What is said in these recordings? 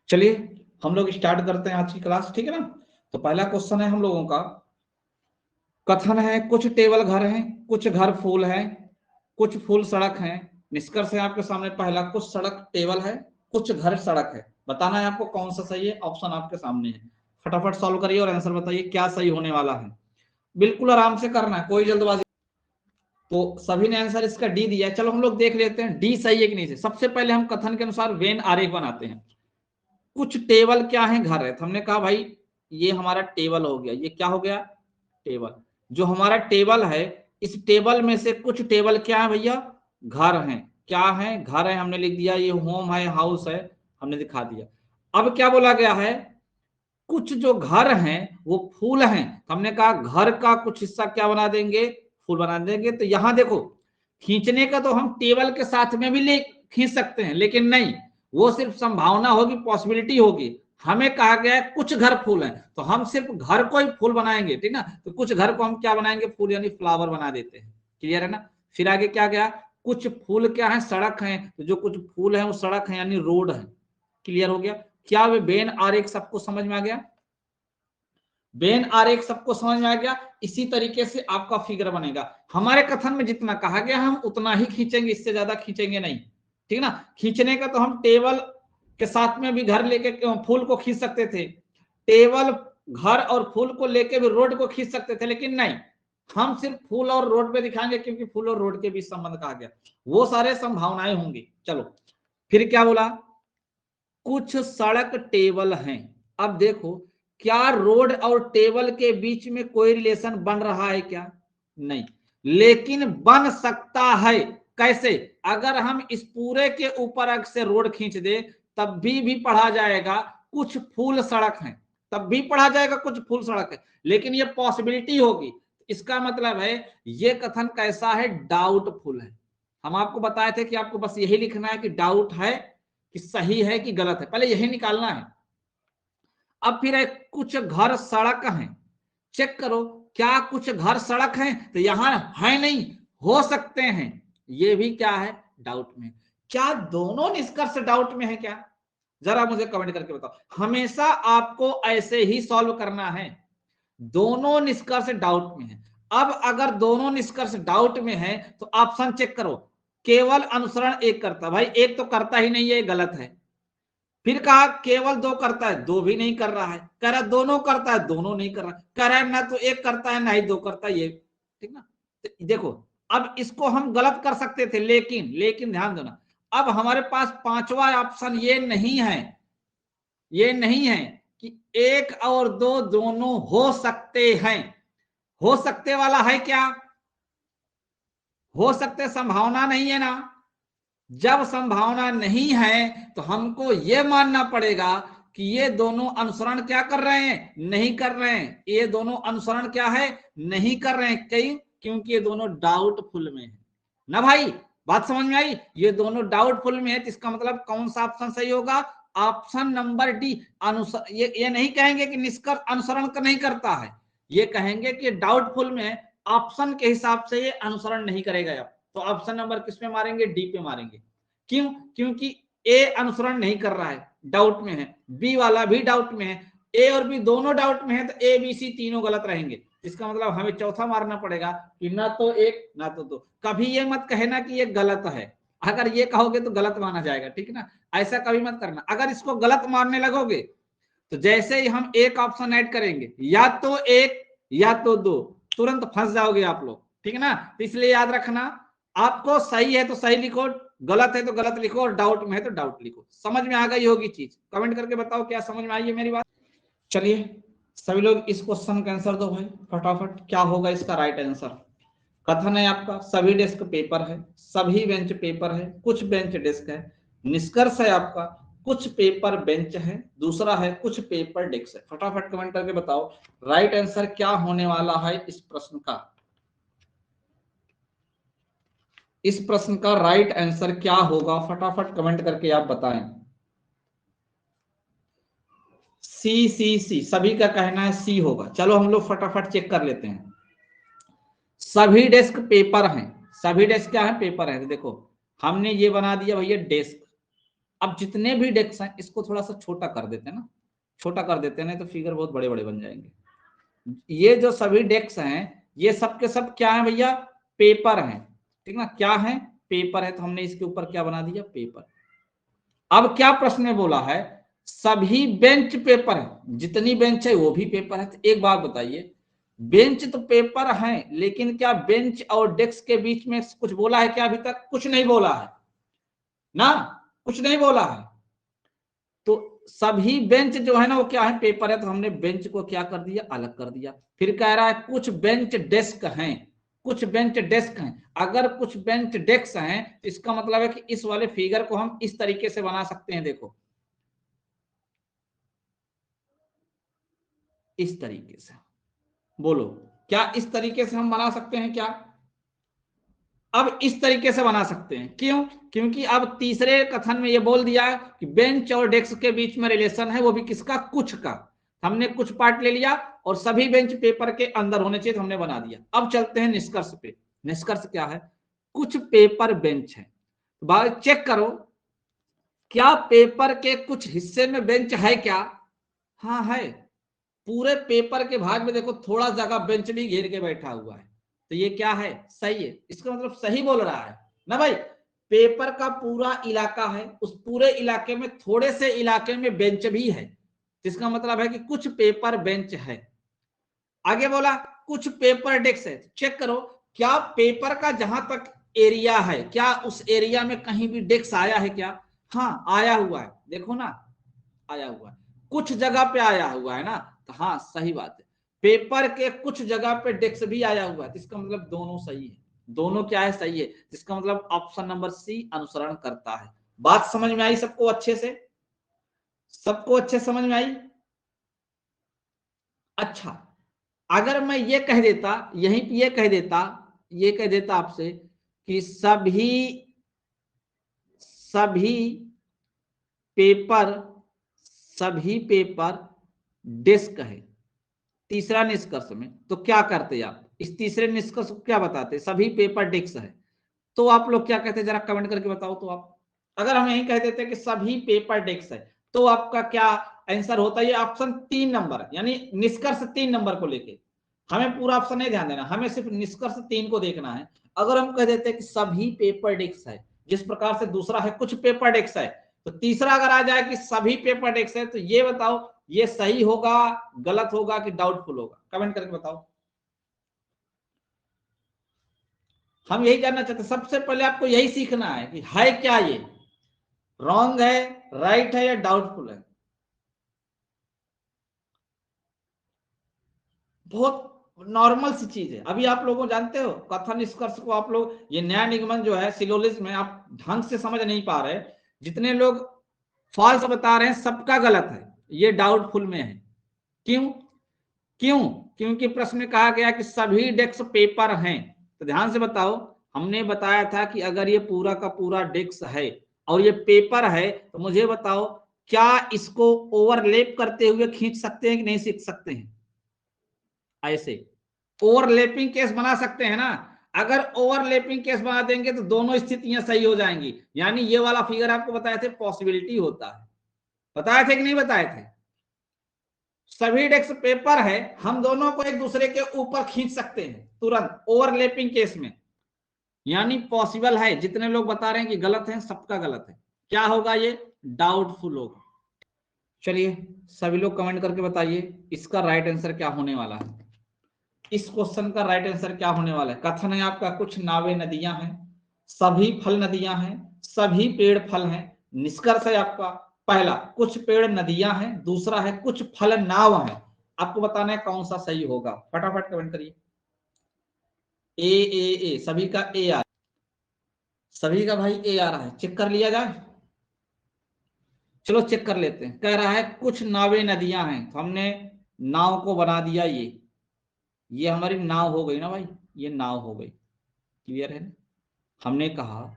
चलिए हम लोग स्टार्ट करते हैं आज की क्लास, ठीक है ना। तो पहला क्वेश्चन है हम लोगों का, कथन है कुछ टेबल घर हैं, कुछ घर फूल हैं, कुछ फूल सड़क हैं। निष्कर्ष है आपके सामने पहला, कुछ सड़क टेबल है, कुछ घर सड़क है। बताना है आपको कौन सा सही है, ऑप्शन आपके सामने है। फटाफट सॉल्व करिए और आंसर बताइए क्या सही होने वाला है। बिल्कुल आराम से करना है, कोई जल्दबाजी। तो सभी ने आंसर इसका डी दिया है। चलो हम लोग देख लेते हैं डी सही है कि नहीं सही। सबसे पहले हम कथन के अनुसार वेन आरेख बनाते हैं। कुछ टेबल क्या है, घर है। तो हमने कहा भाई ये हमारा टेबल हो गया, ये क्या हो गया, टेबल। जो हमारा टेबल है, इस टेबल में से कुछ टेबल क्या है भैया, घर हैं। क्या है, घर है, हमने लिख दिया। ये होम है, हाउस है, हमने दिखा दिया। अब क्या बोला गया है, कुछ जो घर हैं वो फूल हैं। हमने कहा घर का कुछ हिस्सा क्या बना देंगे, फूल बना देंगे। तो यहां देखो, खींचने का तो हम टेबल के साथ में भी ले खींच सकते हैं, लेकिन नहीं, वो सिर्फ संभावना होगी, पॉसिबिलिटी होगी। हमें कहा गया है कुछ घर फूल हैं, तो हम सिर्फ घर को ही फूल बनाएंगे, ठीक ना। तो कुछ घर को हम क्या बनाएंगे, फूल यानी फ्लावर बना देते हैं। क्लियर है ना। फिर आगे क्या गया, कुछ फूल क्या है, सड़क है। तो जो कुछ फूल है वो सड़क है यानी रोड है। क्लियर हो गया। क्या वे बेन आरेख सबको समझ में आ गया, बेन आरेख सबको समझ में आ गया। इसी तरीके से आपका फिगर बनेगा। हमारे कथन में जितना कहा गया हम उतना ही खींचेंगे, इससे ज्यादा खींचेंगे नहीं, ठीक ना। खींचने का तो हम टेबल के साथ में भी घर लेके फूल को खींच सकते थे, टेबल घर और फूल को लेके भी रोड को खींच सकते थे, लेकिन नहीं, हम सिर्फ फूल और रोड पे दिखाएंगे, क्योंकि फूल और रोड के बीच संबंध कहा गया। वो सारे संभावनाएं होंगी। चलो फिर क्या बोला, कुछ सड़क टेबल हैं। अब देखो, क्या रोड और टेबल के बीच में कोई रिलेशन बन रहा है क्या, नहीं, लेकिन बन सकता है। कैसे, अगर हम इस पूरे के ऊपर से रोड खींच दे तब भी पढ़ा जाएगा कुछ फूल सड़क हैं, तब भी पढ़ा जाएगा कुछ फूल सड़क है, लेकिन ये पॉसिबिलिटी होगी। इसका मतलब है ये कथन कैसा है, डाउटफुल है। हम आपको बताए थे कि आपको बस यही लिखना है कि डाउट है, कि सही है कि गलत है, पहले यही निकालना है। अब फिर है कुछ घर सड़क हैं। चेक करो, क्या कुछ घर सड़क हैं, तो यहां है नहीं, हो सकते हैं, ये भी क्या है, डाउट में। क्या दोनों निष्कर्ष डाउट में है क्या, जरा मुझे कमेंट करके बताओ। हमेशा आपको ऐसे ही सॉल्व करना है, दोनों निष्कर्ष डाउट में है। अब अगर दोनों निष्कर्ष डाउट में है तो ऑप्शन चेक करो, केवल अनुसरण एक करता, भाई एक तो करता ही नहीं है, गलत है। फिर कहा केवल दो करता है, दो भी नहीं कर रहा है। कह रहा दोनों करता है, दोनों नहीं कर रहा। कह रहा है ना तो एक करता है ना ही दो करता है, ये ठीक ना। तो देखो, अब इसको हम गलत कर सकते थे, लेकिन लेकिन ध्यान देना, अब हमारे पास पांचवा ऑप्शन ये नहीं है, ये नहीं है कि एक और दो दोनों हो सकते हैं। हो सकते वाला है क्या, हो सकते संभावना नहीं है ना। जब संभावना नहीं है तो हमको यह मानना पड़ेगा कि ये दोनों अनुसरण क्या कर रहे हैं, नहीं कर रहे हैं। ये दोनों अनुसरण क्या है, नहीं कर रहे हैं। कई, क्योंकि ये दोनों डाउटफुल में है ना भाई। बात समझ में आई, ये दोनों डाउटफुल में है, तो इसका मतलब कौन सा ऑप्शन सही होगा, ऑप्शन नंबर डी। ये नहीं कहेंगे कि निष्कर्ष अनुसरण का नहीं करता है, ये कहेंगे कि डाउटफुल में है, ऑप्शन के हिसाब से ये अनुसरण नहीं करेगा। अब तो ऑप्शन नंबर किस पे मारेंगे, डी पे मारेंगे। क्यों, क्योंकि ए अनुसरण नहीं कर रहा है, डाउट में है, बी वाला भी डाउट में है, ए और बी दोनों डाउट में है, तो ए बी सी तीनों गलत रहेंगे। इसका मतलब हमें चौथा मारना पड़ेगा कि ना तो एक ना तो दो। कभी ये मत कहना कि ये गलत है, अगर ये कहोगे तो गलत माना जाएगा, ठीक ना। ऐसा कभी मत करना, अगर इसको गलत मारने लगोगे तो जैसे ही हम एक ऑप्शन ऐड करेंगे, या तो एक या तो दो, तुरंत फंस जाओगे आप लोग, ठीक है ना। तो इसलिए याद रखना, आपको सही है तो सही लिखो, गलत है तो गलत लिखो, और डाउट में है तो डाउट लिखो। समझ में आ गई होगी चीज, कमेंट करके बताओ क्या समझ में आई है मेरी बात। चलिए सभी लोग इस क्वेश्चन का आंसर दो भाई फटाफट, क्या होगा इसका राइट आंसर। कथन है आपका सभी डेस्क पेपर है, सभी बेंच पेपर है, कुछ बेंच डेस्क है। निष्कर्ष है आपका कुछ पेपर बेंच है, दूसरा है कुछ पेपर डेस्क है। फटाफट कमेंट करके बताओ राइट आंसर क्या होने वाला है इस प्रश्न का। इस प्रश्न का राइट आंसर क्या होगा, फटाफट कमेंट करके आप बताएं। सी सभी का कहना है सी होगा। चलो हम लोग फटाफट चेक कर लेते हैं। सभी डेस्क पेपर हैं, सभी डेस्क क्या है, पेपर है। तो देखो हमने ये बना दिया भैया डेस्क। अब जितने भी डेस्क हैं इसको थोड़ा सा छोटा कर देते हैं ना, छोटा कर देते हैं, नहीं तो फिगर बहुत बड़े बड़े बन जाएंगे। ये जो सभी डेस्क हैं ये सब के सब क्या है भैया, पेपर हैं, ठीक ना, क्या है, पेपर है, तो हमने इसके ऊपर क्या बना दिया, पेपर। अब क्या प्रश्न में बोला है, सभी बेंच पेपर है, जितनी बेंच है वो भी पेपर है। तो एक बात बताइए, बेंच तो पेपर है, लेकिन क्या बेंच और डेस्क के बीच में कुछ बोला है क्या, अभी तक कुछ नहीं बोला है ना, कुछ नहीं बोला है। तो सभी बेंच जो है ना वो क्या है, पेपर है, तो हमने बेंच को क्या कर दिया, अलग कर दिया। फिर कह रहा है कुछ बेंच डेस्क हैं, कुछ बेंच डेस्क हैं। अगर कुछ बेंच डेस्क हैं तो इसका मतलब है कि इस वाले फिगर को हम इस तरीके से बना सकते हैं, देखो इस तरीके से, बोलो क्या इस तरीके से हम बना सकते हैं क्या, अब इस तरीके से बना सकते हैं, क्यों, क्योंकि अब तीसरे कथन में ये बोल दिया कि बेंच और डेस्क के बीच में रिलेशन है, वो भी किसका, कुछ का। हमने कुछ पार्ट ले लिया और सभी बेंच पेपर के अंदर होने चाहिए, तो हमने बना दिया। अब चलते हैं निष्कर्ष पे। निष्कर्ष क्या है, कुछ पेपर बेंच है, तो चेक करो क्या पेपर के कुछ हिस्से में बेंच है क्या, हाँ है। पूरे पेपर के भाग में देखो थोड़ा जगह बेंच भी घेर के बैठा हुआ है, तो ये क्या है, सही है। इसका मतलब सही बोल रहा है ना भाई, पेपर का पूरा इलाका है, उस पूरे इलाके में थोड़े से इलाके में बेंच भी है, इसका मतलब है कि कुछ पेपर बेंच है। आगे बोला कुछ पेपर डेस्क है, चेक करो क्या पेपर का जहां तक एरिया है, क्या उस एरिया में कहीं भी डेस्क आया है क्या, हाँ आया हुआ है, देखो ना आया हुआ है, कुछ जगह पे आया हुआ है ना, तो हाँ सही बात है। पेपर के कुछ जगह पे डेस्क भी आया हुआ है, तो इसका मतलब दोनों सही है, दोनों क्या है, सही है। इसका मतलब ऑप्शन नंबर सी अनुसरण करता है। बात समझ में आई सबको अच्छे से, सबको अच्छे समझ में आई। अच्छा, अगर मैं ये कह देता, यहीं पे ये कह देता आपसे कि सभी पेपर सभी पेपर डेस्क है, तीसरा निष्कर्ष में, तो क्या करते आप, इस तीसरे निष्कर्ष को क्या बताते, सभी पेपर डेस्क है, तो आप लोग क्या कहते हैं जरा कमेंट करके बताओ। तो आप अगर हम यही कह देते हैं कि सभी पेपर डेस्क है, तो आपका क्या आंसर होता है, ये ऑप्शन 3 नंबर, यानी निष्कर्ष 3 नंबर को लेके। हमें पूरा ऑप्शन नहीं ध्यान देना, हमें सिर्फ निष्कर्ष 3 को देखना है। अगर हम कह देते हैं कि सभी पेपर डेस्क है, जिस प्रकार से दूसरा है कुछ पेपर डेस्क है, तो तीसरा अगर आ जाए कि सभी पेपर डेस्क है, तो ये बताओ ये सही होगा, गलत होगा कि डाउटफुल होगा, कमेंट करके बताओ। हम यही जानना चाहते हैं, सबसे पहले आपको यही सीखना है कि है क्या ये, रॉन्ग है, राइट है या डाउटफुल है। बहुत नॉर्मल सी चीज है। अभी आप लोगों जानते हो कथन निष्कर्ष को, आप लोग ये नया निगमन जो है सिलोजिज्म में आप ढंग से समझ नहीं पा रहे, जितने लोग फॉल्स बता रहे हैं सबका गलत है, ये डाउटफुल में है। क्यों, क्यों, क्योंकि प्रश्न में कहा गया कि सभी डेस्क पेपर हैं, तो ध्यान से बताओ, हमने बताया था कि अगर ये पूरा का पूरा डेस्क है और ये पेपर है, तो मुझे बताओ क्या इसको ओवरलैप करते हुए खींच सकते हैं कि नहीं सीख सकते हैं, ऐसे ओवरलैपिंग केस बना सकते हैं ना। अगर ओवरलैपिंग केस बना देंगे तो दोनों स्थितियां सही हो जाएंगी, यानी ये वाला फिगर आपको बताए थे पॉसिबिलिटी होता है, बताए थे कि नहीं बताए थे, सभी डेस्क पेपर है, हम दोनों को एक दूसरे के ऊपर खींच सकते हैं तुरंत ओवरलैपिंग केस में, यानी पॉसिबल है। जितने लोग बता रहे हैं कि गलत है, सबका गलत है, क्या होगा ये, डाउटफुल होगा। चलिए सभी लोग कमेंट करके बताइए इसका राइट आंसर क्या होने वाला है, इस क्वेश्चन का राइट आंसर क्या होने वाला है। कथन है आपका कुछ नावें नदियां हैं, सभी फल नदियां हैं, सभी पेड़ फल हैं। निष्कर्ष है आपका पहला कुछ पेड़ नदियां हैं, दूसरा है कुछ फल नाव हैं। आपको बताना है कौन सा सही होगा, फटाफट कमेंट करिए। ए सभी का ए आ, सभी का भाई ए आ रहा है, चेक कर लिया जाए। चलो चेक कर लेते हैं। कह रहा है कुछ नावें नदियां हैं, तो हमने नाव को बना दिया, ये हमारी नाव हो गई ना भाई, ये नाव हो गई, क्लियर है ना। हमने कहा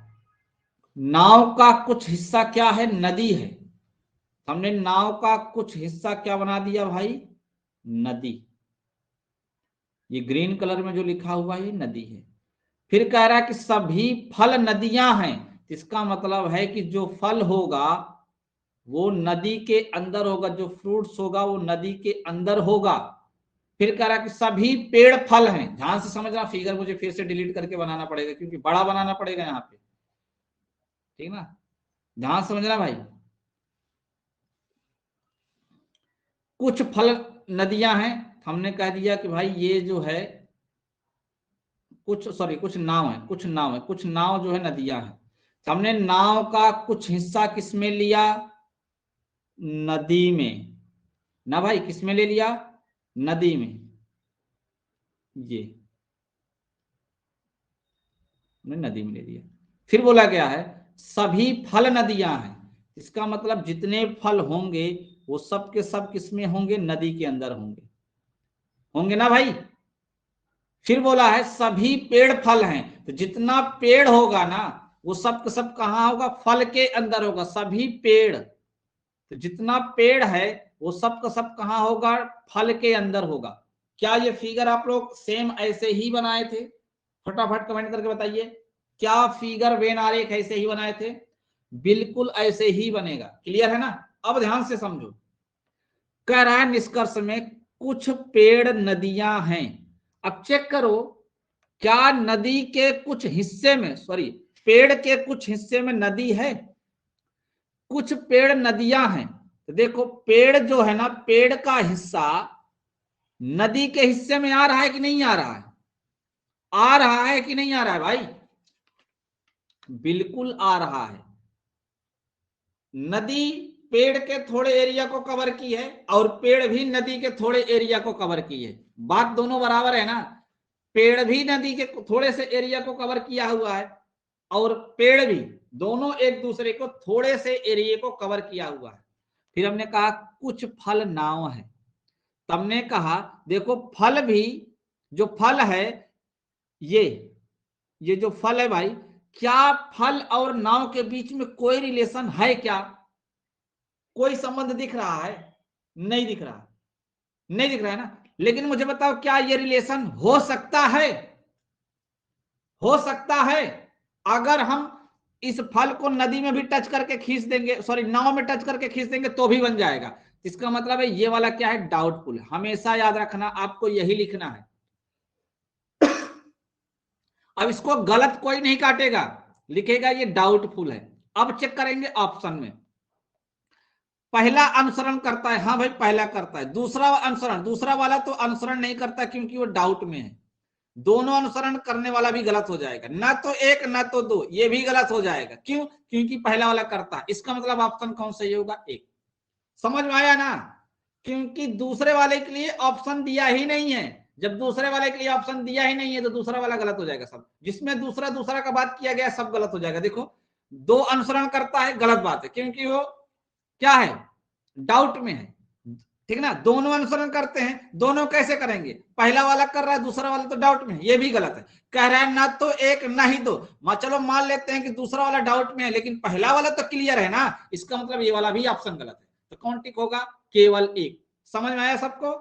नाव का कुछ हिस्सा क्या है, नदी है, हमने नाव का कुछ हिस्सा क्या बना दिया भाई, नदी। ये ग्रीन कलर में जो लिखा हुआ है नदी है। फिर कह रहा है कि सभी फल नदियां हैं, इसका मतलब है कि जो फल होगा वो नदी के अंदर होगा, जो फ्रूट्स होगा वो नदी के अंदर होगा। फिर कह रहा कि सभी पेड़ फल हैं। ध्यान से समझना, फिगर मुझे फिर से डिलीट करके बनाना पड़ेगा क्योंकि बड़ा बनाना पड़ेगा यहाँ पे, ठीक ना, ध्यान समझना भाई। कुछ फल नदियां हैं, हमने कह दिया कि भाई ये जो है कुछ नाव है, कुछ नाव जो है नदियां हैं। हमने नाव का कुछ हिस्सा किसमें लिया, नदी में ना भाई, किसमें ले लिया, नदी में। ये नदी में ले लिया। फिर बोला गया है सभी फल नदियां हैं, इसका मतलब जितने फल होंगे वो सब के सब किसमें होंगे, नदी के अंदर होंगे, होंगे ना भाई। फिर बोला है सभी पेड़ फल हैं, तो जितना पेड़ होगा ना वो सब का सब कहां होगा, फल के अंदर होगा। सभी पेड़, तो जितना पेड़ है वो सब का सब कहां होगा, फल के अंदर होगा। क्या ये फिगर आप लोग सेम ऐसे ही बनाए थे, फटाफट कमेंट करके बताइए। क्या फिगर वेन आरेख ऐसे ही बनाए थे, बिल्कुल ऐसे ही बनेगा। क्लियर है ना। अब ध्यान से समझो, कह रहा है निष्कर्ष में कुछ पेड़ नदियां हैं। अब चेक करो, क्या नदी के कुछ हिस्से में, सॉरी पेड़ के कुछ हिस्से में नदी है, कुछ पेड़ नदियां हैं। तो देखो पेड़ जो है ना, पेड़ का हिस्सा नदी के हिस्से में आ रहा है कि नहीं आ रहा है, आ रहा है कि नहीं आ रहा है भाई, बिल्कुल आ रहा है। नदी पेड़ के थोड़े एरिया को कवर की है और पेड़ भी नदी के थोड़े एरिया को कवर की है, बात दोनों बराबर है ना। पेड़ भी नदी के थोड़े से एरिया को कवर किया हुआ है और पेड़ भी, दोनों एक दूसरे को थोड़े से एरिया को कवर किया हुआ है। फिर हमने कहा कुछ फल नाव है, तुमने कहा देखो फल भी, जो फल है ये जो फल है भाई, क्या फल और नाव के बीच में कोई रिलेशन है क्या, कोई संबंध दिख रहा है, नहीं दिख रहा, नहीं दिख रहा है ना। लेकिन मुझे बताओ क्या ये रिलेशन हो सकता है, हो सकता है। अगर हम इस फल को नदी में भी टच करके खींच देंगे, सॉरी नाव में टच करके खींच देंगे तो भी बन जाएगा। इसका मतलब है ये वाला क्या है, डाउटफुल। हमेशा याद रखना, आपको यही लिखना है। अब इसको गलत कोई नहीं काटेगा, लिखेगा ये डाउटफुल है। अब चेक करेंगे ऑप्शन में, पहला अनुसरण करता है, हाँ भाई पहला करता है। दूसरा अनुसरण, दूसरा वाला तो अनुसरण नहीं करता क्योंकि वो डाउट में है। दोनों अनुसरण करने वाला भी गलत हो जाएगा, ना तो एक ना तो दो, ये भी गलत हो जाएगा। क्यों, क्योंकि पहला वाला करता है। इसका मतलब ऑप्शन कौन सही होगा, एक। समझ में आया ना, क्योंकि दूसरे वाले के लिए ऑप्शन दिया ही नहीं है। जब दूसरे वाले के लिए ऑप्शन दिया ही नहीं है तो दूसरा वाला गलत हो जाएगा। सब जिसमें दूसरा दूसरा का बात किया गया सब गलत हो जाएगा। देखो दो अनुसरण करता है, गलत बात है क्योंकि वो क्या है, डाउट में है, ठीक ना। दोनों अनुसरण करते हैं, दोनों कैसे करेंगे, पहला वाला कर रहा है दूसरा वाला तो डाउट में है, ये भी गलत है। कह रहा है ना तो एक ना ही दो, चलो मान लेते हैं कि दूसरा वाला डाउट में है लेकिन पहला वाला तो क्लियर है ना, इसका मतलब ये वाला भी ऑप्शन गलत है। तो कौन टिक होगा, केवल एक। समझ में आया सबको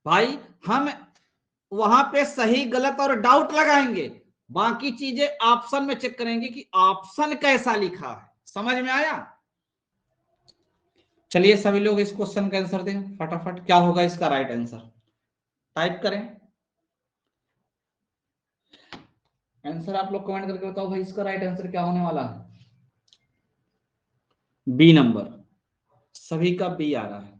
भाई। हम वहां पे सही गलत और डाउट लगाएंगे, बाकी चीजें ऑप्शन में चेक करेंगे कि ऑप्शन कैसा लिखा है। समझ में आया। चलिए सभी लोग इस क्वेश्चन का आंसर दें फटाफट, क्या होगा इसका राइट आंसर, टाइप करें आंसर। आप लोग कमेंट करके बताओ भाई इसका राइट आंसर क्या होने वाला है। बी नंबर, सभी का बी आ रहा है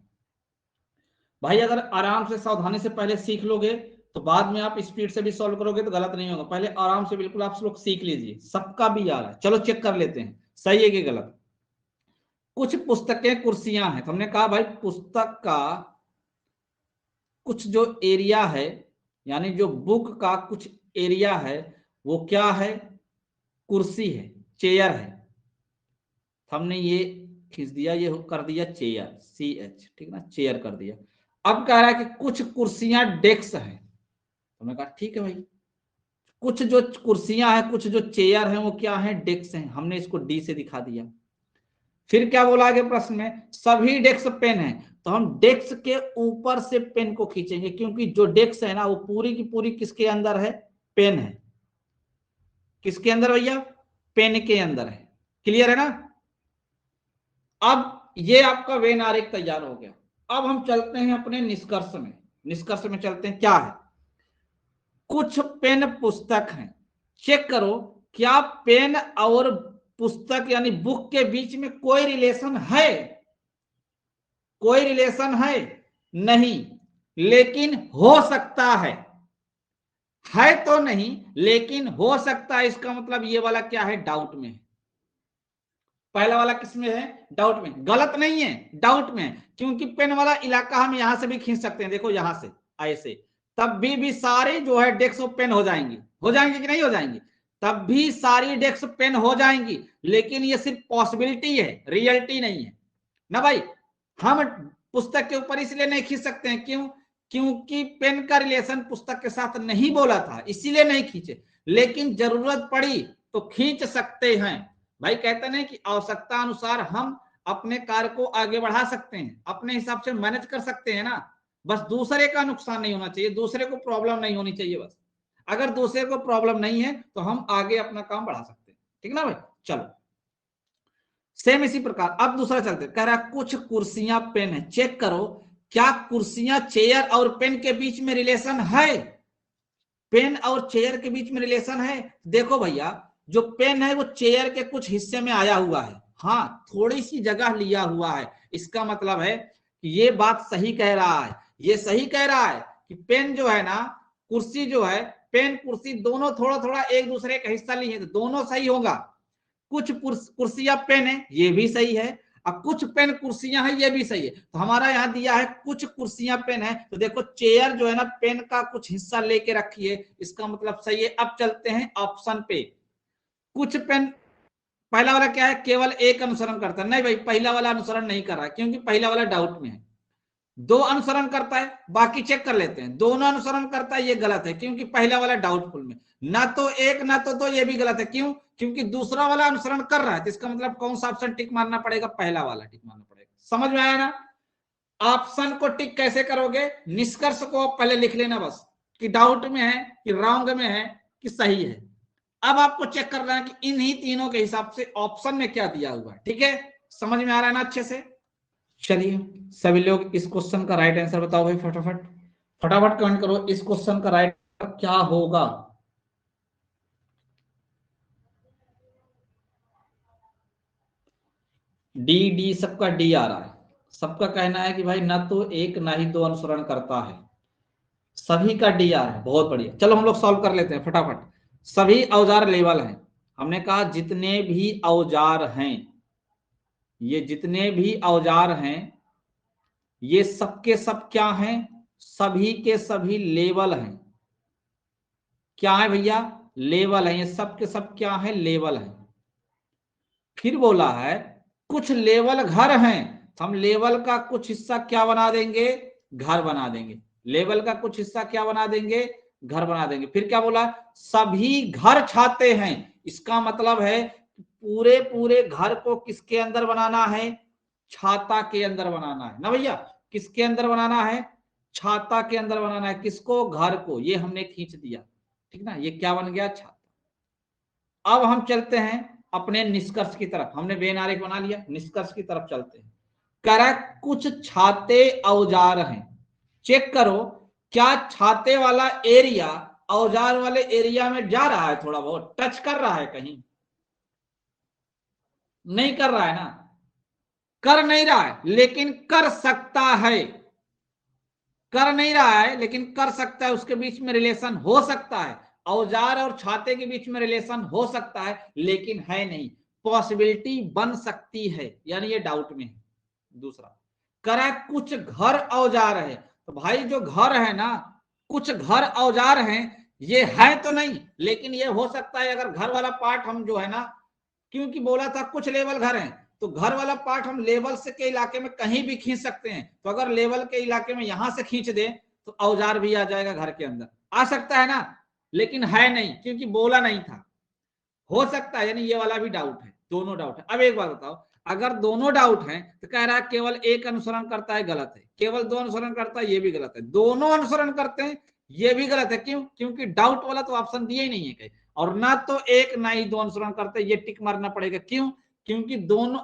भाई। अगर आराम से सावधानी से पहले सीख लोगे तो बाद में आप स्पीड से भी सॉल्व करोगे तो गलत नहीं होगा। पहले आराम से बिल्कुल आप लोग सीख लीजिए। सबका बी आ रहा है, चलो चेक कर लेते हैं सही है कि गलत। कुछ पुस्तकें कुर्सियां हैं, तो हमने कहा भाई पुस्तक का कुछ जो एरिया है, यानी जो बुक का कुछ एरिया है वो क्या है, कुर्सी है, चेयर है। हमने ये खींच दिया, ये कर दिया चेयर, सी एच, ठीक ना, चेयर कर दिया। अब कह रहा है कि कुछ कुर्सियां डेस्क है, तो मैं कहा ठीक है भाई। कुछ जो कुर्सियां हैं, कुछ जो चेयर हैं वो क्या है, डेस्क हैं। हमने इसको डी से दिखा दिया। फिर क्या बोला आगे प्रश्न में, सभी डेस्क पेन है, तो हम डेस्क के ऊपर से पेन को खींचेंगे क्योंकि जो डेस्क है ना वो पूरी की पूरी किसके अंदर है, पेन है। किसके अंदर भैया, पेन के अंदर है। क्लियर है ना। अब ये आपका वेन आरेख तैयार हो गया। अब हम चलते हैं अपने निष्कर्ष में। निष्कर्ष में चलते हैं, क्या है? कुछ पेन पुस्तक हैं, चेक करो क्या पेन और पुस्तक यानी बुक के बीच में कोई रिलेशन है? कोई रिलेशन है? नहीं, लेकिन हो सकता है तो नहीं लेकिन हो सकता है। इसका मतलब ये वाला क्या है? डाउट में है। पहला वाला किसमें है? डाउट में। गलत नहीं है, डाउट में है, क्योंकि पेन वाला इलाका हम यहां से भी खींच सकते हैं, देखो यहां से ऐसे, तब भी सारे जो है डेस्क पेन हो जाएंगी। हो जाएंगी कि नहीं हो जाएंगी? तब भी सारी डेस्क पेन हो जाएंगी, लेकिन ये सिर्फ पॉसिबिलिटी है, रियलिटी नहीं है ना भाई। हम पुस्तक के ऊपर इसलिए नहीं खींच सकते हैं, क्यों? क्योंकि पेन का रिलेशन पुस्तक के साथ नहीं बोला था, इसीलिए नहीं खींचे। लेकिन जरूरत पड़ी तो खींच सकते हैं भाई। कहते नहीं कि आवश्यकता अनुसार हम अपने कार्य को आगे बढ़ा सकते हैं, अपने हिसाब से मैनेज कर सकते हैं ना। बस दूसरे का नुकसान नहीं होना चाहिए, दूसरे को प्रॉब्लम नहीं होनी चाहिए बस। अगर दूसरे को प्रॉब्लम नहीं है तो हम आगे अपना काम बढ़ा सकते हैं, ठीक ना भाई। चलो, सेम इसी प्रकार अब दूसरा चलते, कह रहा कुछ कुर्सियां पेन है, चेक करो क्या कुर्सियां चेयर और पेन के बीच में रिलेशन है? पेन और चेयर के बीच में रिलेशन है। देखो भैया, जो पेन है वो चेयर के कुछ हिस्से में आया हुआ है, हाँ थोड़ी सी जगह लिया हुआ है। इसका मतलब है कि ये बात सही कह रहा है, ये सही कह रहा है कि पेन जो है ना, कुर्सी जो है, पेन कुर्सी दोनों थोड़ा थोड़ा एक दूसरे का हिस्सा लिए, तो दोनों सही होगा। कुछ कुर्सियां पेन है, ये भी सही है, अब कुछ पेन कुर्सियां हैं, ये भी सही है। तो हमारा यहां दिया है कुछ कुर्सियां पेन है, तो देखो चेयर जो है ना पेन का कुछ हिस्सा लेके रखी है, इसका मतलब सही है। अब चलते हैं ऑप्शन पे। कुछ पेन, पहला वाला क्या है? केवल एक अनुसरण करता है। नहीं भाई, पहला वाला अनुसरण नहीं कर रहा है, क्योंकि पहला वाला डाउट में है। दो अनुसरण करता है, बाकी चेक कर लेते हैं। दोनों अनुसरण करता है, ये गलत है, क्योंकि पहला वाला डाउटफुल में। ना तो एक ना तो दो, ये भी गलत है। क्यों? क्योंकि दूसरा वाला अनुसरण कर रहा है, तो इसका मतलब कौन सा ऑप्शन टिक मारना पड़ेगा? पहला वाला टिक मारना पड़ेगा। समझ में आया ना? ऑप्शन को टिक कैसे करोगे? निष्कर्ष को पहले लिख लेना बस, कि डाउट में है, कि रॉन्ग में है, कि सही है। अब आपको चेक करना है कि इन्हीं तीनों के हिसाब से ऑप्शन में क्या दिया हुआ है। ठीक है, समझ में आ रहा है ना अच्छे से? चलिए, सभी लोग इस क्वेश्चन का राइट आंसर बताओ भाई, फटाफट फटाफट कमेंट करो, इस क्वेश्चन का राइट आंसर क्या होगा? डी, डी सबका डी आ रहा है। सबका कहना है कि भाई ना तो एक ना ही दो अनुसरण करता है। सभी का डी आ रहा है, बहुत बढ़िया। चलो हम लोग सॉल्व कर लेते हैं फटाफट। सभी औजार लेवल हैं। हमने कहा जितने भी औजार हैं, ये जितने भी औजार हैं, ये सबके सब क्या हैं? सभी के सभी लेवल हैं। क्या है भैया? लेवल है। ये सब के सब क्या है? लेवल है। फिर बोला है कुछ लेवल घर हैं, तो हम लेवल का कुछ हिस्सा क्या बना देंगे? घर बना देंगे। लेवल का कुछ हिस्सा क्या बना देंगे? घर बना देंगे। फिर क्या बोला? सभी घर छाते हैं। इसका मतलब है पूरे पूरे घर को किसके अंदर बनाना है? छाता के अंदर बनाना है ना भैया। किसके अंदर बनाना है? छाता के अंदर बनाना है। किसको? घर को। ये हमने खींच दिया, ठीक ना। ये क्या बन गया? छाता। अब हम चलते हैं अपने निष्कर्ष की तरफ। हमने वेन आरेख बना लिया, निष्कर्ष की तरफ चलते हैं। करा कुछ छाते औजार हैं, चेक करो क्या छाते वाला एरिया औजार वाले एरिया में जा रहा है? थोड़ा बहुत टच कर रहा है? कहीं नहीं कर रहा है ना, कर नहीं रहा है, लेकिन कर सकता है। कर नहीं रहा है लेकिन कर सकता है, उसके बीच में रिलेशन हो सकता है। औजार और छाते के बीच में रिलेशन हो सकता है, लेकिन है नहीं। पॉसिबिलिटी बन सकती है, यानी ये डाउट में है। दूसरा करा कुछ घर औजार है, तो भाई जो घर है ना, कुछ घर औजार हैं, ये है तो नहीं, लेकिन ये हो सकता है। अगर घर वाला पार्ट हम जो है ना, क्योंकि बोला था कुछ लेवल घर हैं, तो घर वाला पार्ट हम लेवल से के इलाके में कहीं भी खींच सकते हैं। तो अगर लेवल के इलाके में यहां से खींच दे तो औजार भी आ जाएगा घर के अंदर, आ सकता है ना, लेकिन है नहीं क्योंकि बोला नहीं था। हो सकता है, यानी ये वाला भी डाउट है, दोनों डाउट है। अब एक बात बताओ, अगर दोनों डाउट है तो कह रहा है केवल एक अनुसरण करता है, गलत है। केवल दो अनुसरण करता है, ये भी गलत है। दोनों अनुसरण करते हैं, ये भी गलत है। क्यों? क्योंकि डाउट वाला तो ऑप्शन दिया ही नहीं है कहीं। और ना तो एक ना ही दो अनुसरण करते, ये टिक मारना पड़ेगा। क्यों? क्योंकि दोनों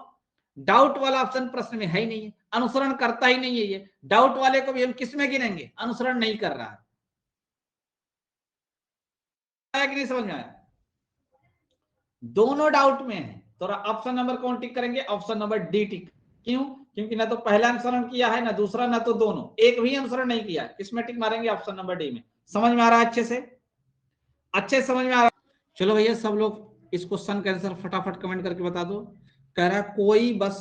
डाउट वाला ऑप्शन प्रश्न में है ही नहीं है, अनुसरण करता ही नहीं है ये। डाउट वाले को भी हम किस में गिनेंगे? अनुसरण नहीं कर रहा है। आया कि नहीं समझ में आया? दोनों डाउट में है, तो ऑप्शन नंबर कौन टिक करेंगे? ऑप्शन नंबर डी टिक। क्यों? क्योंकि ना तो पहला अनुसरण किया है, ना दूसरा, ना तो दोनों, एक भी अनुसरण नहीं किया। किसमें टिक मारेंगे? ऑप्शन नंबर डी में। समझ में आ रहा है? अच्छे से, अच्छे समझ में आ रहा? चलो भैया सब लोग इस क्वेश्चन का आंसर फटाफट कमेंट करके बता दो। कह रहा कोई बस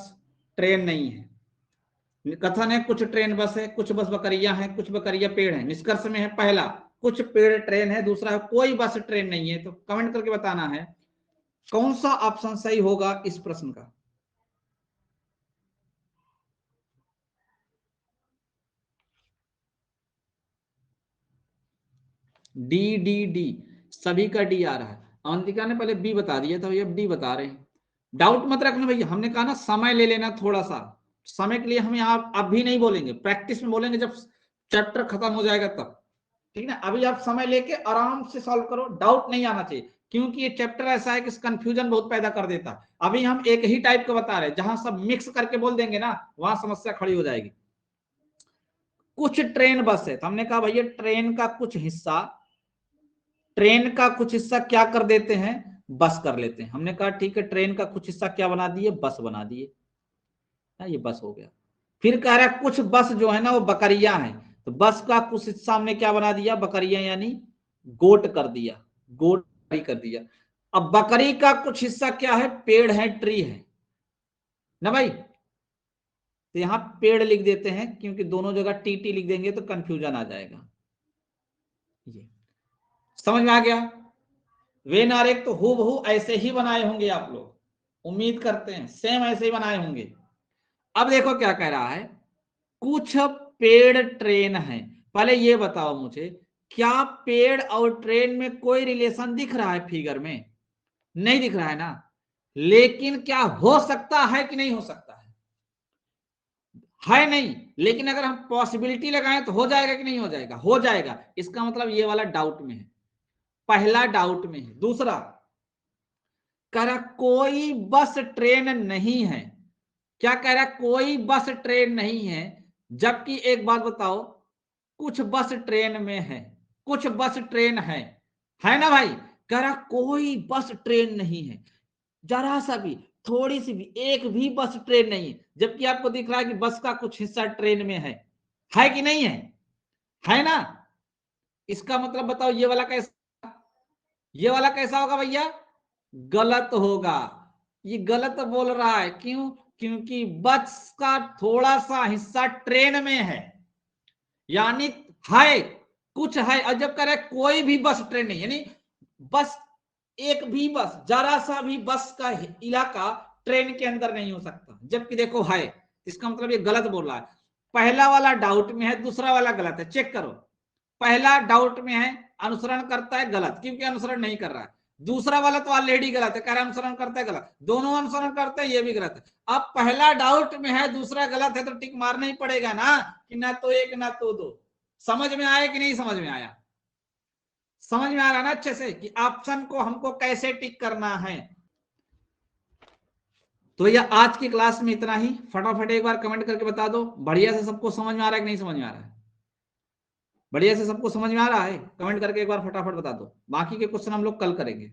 ट्रेन नहीं है। कथन है कुछ ट्रेन बस है, कुछ बस बकरियां हैं, कुछ बकरियां पेड़ हैं। निष्कर्ष में है पहला कुछ पेड़ ट्रेन है, दूसरा है कोई बस ट्रेन नहीं है। तो कमेंट करके बताना है कौन सा ऑप्शन सही होगा इस प्रश्न का। डी डी डी, सभी का डी आ रहा है। अवंतिका ने पहले बी बता दिया था, अब डी बता रहे हैं। डाउट मत रखना भैया, हमने कहा ना समय ले लेना थोड़ा सा। समय के लिए हम यहाँ अब भी नहीं बोलेंगे, प्रैक्टिस में बोलेंगे जब चैप्टर खत्म हो जाएगा तब। ठीक ना? अभी आप समय लेके आराम से सॉल्व करो, डाउट नहीं आना चाहिए, क्योंकि ये चैप्टर ऐसा है कि कंफ्यूजन बहुत पैदा कर देता है। अभी हम एक ही टाइप का बता रहे हैं, जहां सब मिक्स करके बोल देंगे ना, वहां समस्या खड़ी हो जाएगी। कुछ ट्रेन बस है, तो हमने कहा भैया ट्रेन का कुछ हिस्सा, ट्रेन का कुछ हिस्सा क्या कर देते हैं? बस कर लेते हैं। हमने कहा ठीक है, ट्रेन का कुछ हिस्सा क्या बना दिए? बस बना दिए। ये बस हो गया। फिर कह रहा है कुछ बस जो है ना वो बकरियां हैं, तो बस का कुछ हिस्सा हमने क्या बना दिया? बकरियां, यानी गोट कर दिया, गोट कर दिया। अब बकरी का कुछ हिस्सा क्या है? पेड़ है, ट्री है ना भाई। तो यहां पेड़ लिख देते हैं, क्योंकि दोनों जगह टी टी लिख देंगे तो कंफ्यूजन आ जाएगा। ये समझ में आ गया? वेन आरेख तो हूबहू ऐसे ही बनाए होंगे आप लोग, उम्मीद करते हैं सेम ऐसे ही बनाए होंगे। अब देखो क्या कह रहा है, कुछ पेड़ ट्रेन है। पहले ये बताओ मुझे, क्या पेड़ और ट्रेन में कोई रिलेशन दिख रहा है फिगर में? नहीं दिख रहा है ना। लेकिन क्या हो सकता है कि नहीं हो सकता है नहीं। लेकिन अगर हम पॉसिबिलिटी लगाएं तो हो जाएगा कि नहीं हो जाएगा? हो जाएगा। इसका मतलब ये वाला डाउट में है, पहला डाउट में है। दूसरा कह रहा कोई बस ट्रेन नहीं है। क्या कह रहा है? कोई बस ट्रेन नहीं है, जबकि एक बात बताओ, कुछ बस ट्रेन में है, कुछ बस ट्रेन है ना भाई। कह रहा कोई बस ट्रेन नहीं है, जरा सा भी, थोड़ी सी भी, एक भी बस ट्रेन नहीं है, जबकि आपको दिख रहा है कि बस का कुछ हिस्सा ट्रेन में है कि नहीं है ना। इसका मतलब बताओ ये वाला कैसा, ये वाला कैसा होगा भैया? गलत होगा। ये गलत बोल रहा है, क्यों? क्योंकि बस का थोड़ा सा हिस्सा ट्रेन में है, यानी है, कुछ है। और जब कह रहे कोई भी बस ट्रेन नहीं, यानी बस एक भी बस, जरा सा भी बस का इलाका ट्रेन के अंदर नहीं हो सकता, जबकि देखो है। इसका मतलब ये गलत बोल रहा है। पहला वाला डाउट में है, दूसरा वाला गलत है। चेक करो, पहला डाउट में है, अनुसरण करता है, गलत, क्योंकि अनुसरण नहीं कर रहा है। दूसरा वाला तो ऑलरेडी गलत है, कह रहा है अनुसरण करता है, गलत। दोनों अनुसरण करते हैं, ये भी गलत है। अब पहला डाउट में है, दूसरा गलत है, तो टिक मारना ही पड़ेगा ना, कि ना तो एक ना तो दो। समझ में आया कि नहीं समझ में आया? समझ में आ रहा ना अच्छे से, कि ऑप्शन को हमको कैसे टिक करना है। तो भैया आज की क्लास में इतना ही। फटाफट एक बार कमेंट करके बता दो, बढ़िया से सबको समझ में आ रहा है कि नहीं समझ में आ रहा है? बढ़िया से सबको समझ में आ रहा है? कमेंट करके एक बार फटाफट बता दो, बाकी के क्वेश्चन हम लोग कल करेंगे।